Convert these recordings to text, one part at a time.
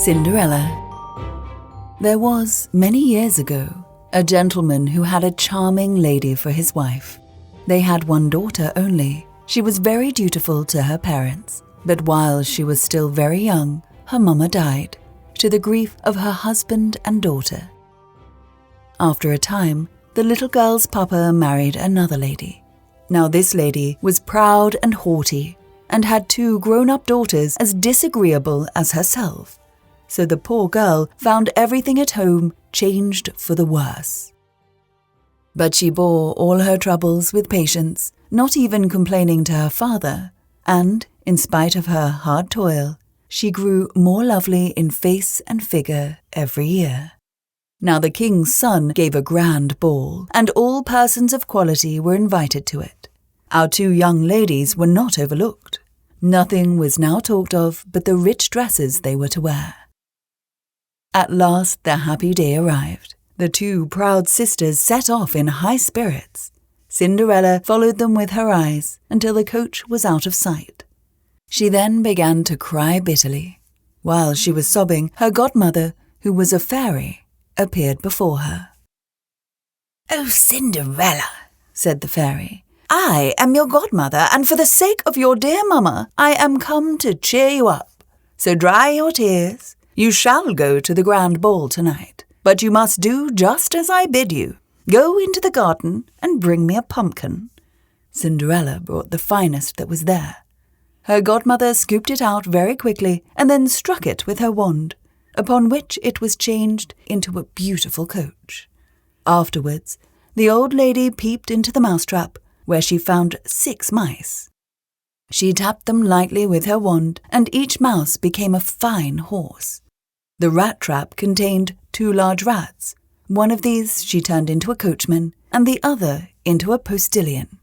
Cinderella. There was, many years ago, a gentleman who had a charming lady for his wife. They had one daughter only. She was very dutiful to her parents, but while she was still very young, her mama died, to the grief of her husband and daughter. After a time, the little girl's papa married another lady. Now this lady was proud and haughty, and had two grown-up daughters as disagreeable as herself. So the poor girl found everything at home changed for the worse. But she bore all her troubles with patience, not even complaining to her father, and, in spite of her hard toil, she grew more lovely in face and figure every year. Now the king's son gave a grand ball, and all persons of quality were invited to it. Our two young ladies were not overlooked. Nothing was now talked of but the rich dresses they were to wear. At last the happy day arrived. The two proud sisters set off in high spirits. Cinderella followed them with her eyes until the coach was out of sight. She then began to cry bitterly. While she was sobbing, her godmother, who was a fairy, appeared before her. "Oh, Cinderella," said the fairy, "I am your godmother, and for the sake of your dear mamma, I am come to cheer you up. So dry your tears. You shall go to the grand ball tonight, but you must do just as I bid you. Go into the garden and bring me a pumpkin." Cinderella brought the finest that was there. Her godmother scooped it out very quickly and then struck it with her wand, upon which it was changed into a beautiful coach. Afterwards, the old lady peeped into the mousetrap, where she found 6 mice. She tapped them lightly with her wand, and each mouse became a fine horse. The rat trap contained 2 large rats. One of these she turned into a coachman, and the other into a postilion.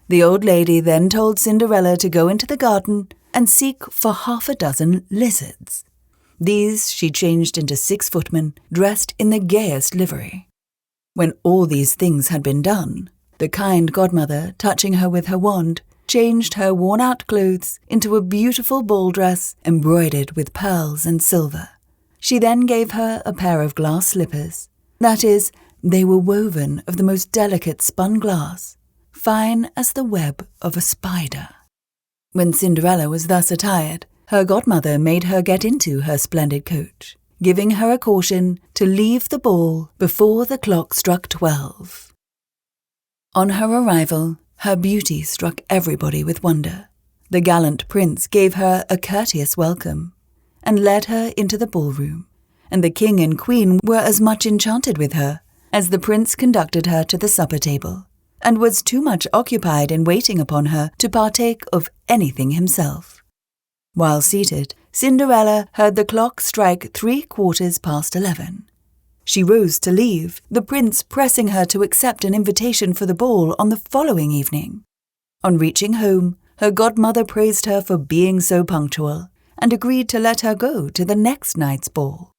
The old lady then told Cinderella to go into the garden and seek for 6 lizards. These she changed into 6 footmen, dressed in the gayest livery. When all these things had been done, the kind godmother, touching her with her wand, changed her worn-out clothes into a beautiful ball dress embroidered with pearls and silver. She then gave her a pair of glass slippers. That is, they were woven of the most delicate spun glass, fine as the web of a spider. When Cinderella was thus attired, her godmother made her get into her splendid coach, giving her a caution to leave the ball before the clock struck 12. On her arrival, her beauty struck everybody with wonder. The gallant prince gave her a courteous welcome, and led her into the ballroom, and the king and queen were as much enchanted with her as the prince conducted her to the supper table, and was too much occupied in waiting upon her to partake of anything himself. While seated, Cinderella heard the clock strike 11:15. She rose to leave, the prince pressing her to accept an invitation for the ball on the following evening. On reaching home, her godmother praised her for being so punctual, and agreed to let her go to the next night's ball.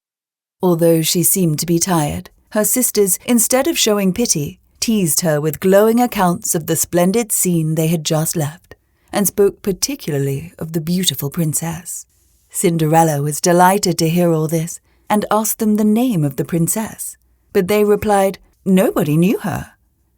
Although she seemed to be tired, her sisters, instead of showing pity, teased her with glowing accounts of the splendid scene they had just left, and spoke particularly of the beautiful princess. Cinderella was delighted to hear all this, and asked them the name of the princess, but they replied nobody knew her.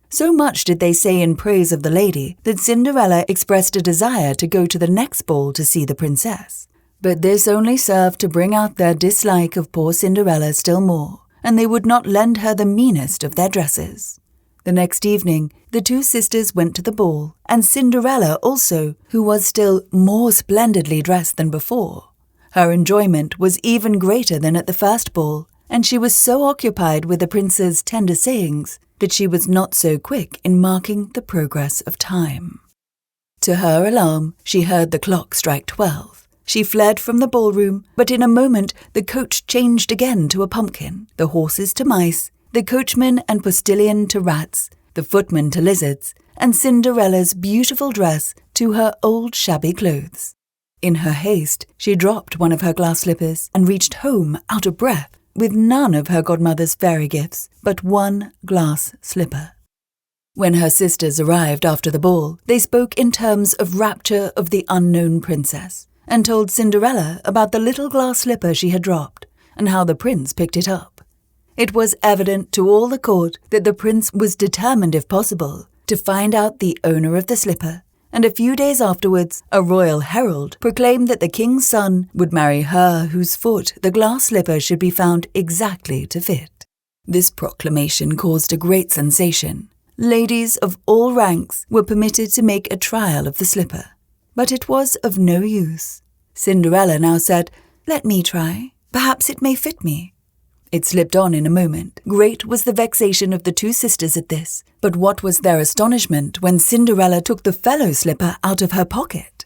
So much did they say in praise of the lady that Cinderella expressed a desire to go to the next ball to see the princess. But this only served to bring out their dislike of poor Cinderella still more, and they would not lend her the meanest of their dresses. The next evening, the 2 sisters went to the ball, and Cinderella also, who was still more splendidly dressed than before. Her enjoyment was even greater than at the first ball, and she was so occupied with the prince's tender sayings that she was not so quick in marking the progress of time. To her alarm, she heard the clock strike 12. She fled from the ballroom, but in a moment the coach changed again to a pumpkin, the horses to mice, the coachman and postilion to rats, the footman to lizards, and Cinderella's beautiful dress to her old shabby clothes. In her haste, she dropped one of her glass slippers and reached home out of breath, with none of her godmother's fairy gifts but 1 glass slipper. When her sisters arrived after the ball, they spoke in terms of rapture of the unknown princess, and told Cinderella about the little glass slipper she had dropped and how the prince picked it up. It was evident to all the court that the prince was determined, if possible, to find out the owner of the slipper, and a few days afterwards, a royal herald proclaimed that the king's son would marry her whose foot the glass slipper should be found exactly to fit. This proclamation caused a great sensation. Ladies of all ranks were permitted to make a trial of the slipper, but it was of no use. Cinderella now said, "Let me try. Perhaps it may fit me." It slipped on in a moment. Great was the vexation of the two sisters at this, but what was their astonishment when Cinderella took the fellow slipper out of her pocket.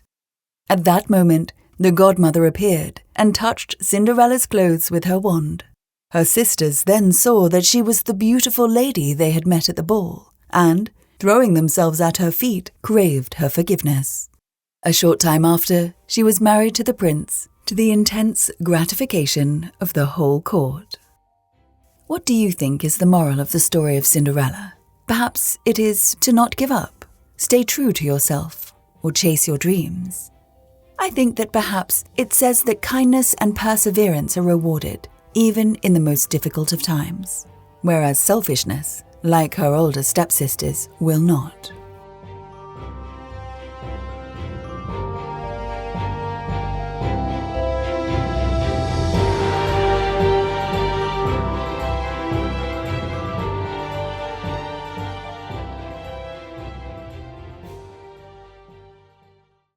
At that moment, the godmother appeared and touched Cinderella's clothes with her wand. Her sisters then saw that she was the beautiful lady they had met at the ball, and, throwing themselves at her feet, craved her forgiveness. A short time after, she was married to the prince, to the intense gratification of the whole court. What do you think is the moral of the story of Cinderella? Perhaps it is to not give up, stay true to yourself, or chase your dreams. I think that perhaps it says that kindness and perseverance are rewarded, even in the most difficult of times, whereas selfishness, like her older stepsisters, will not.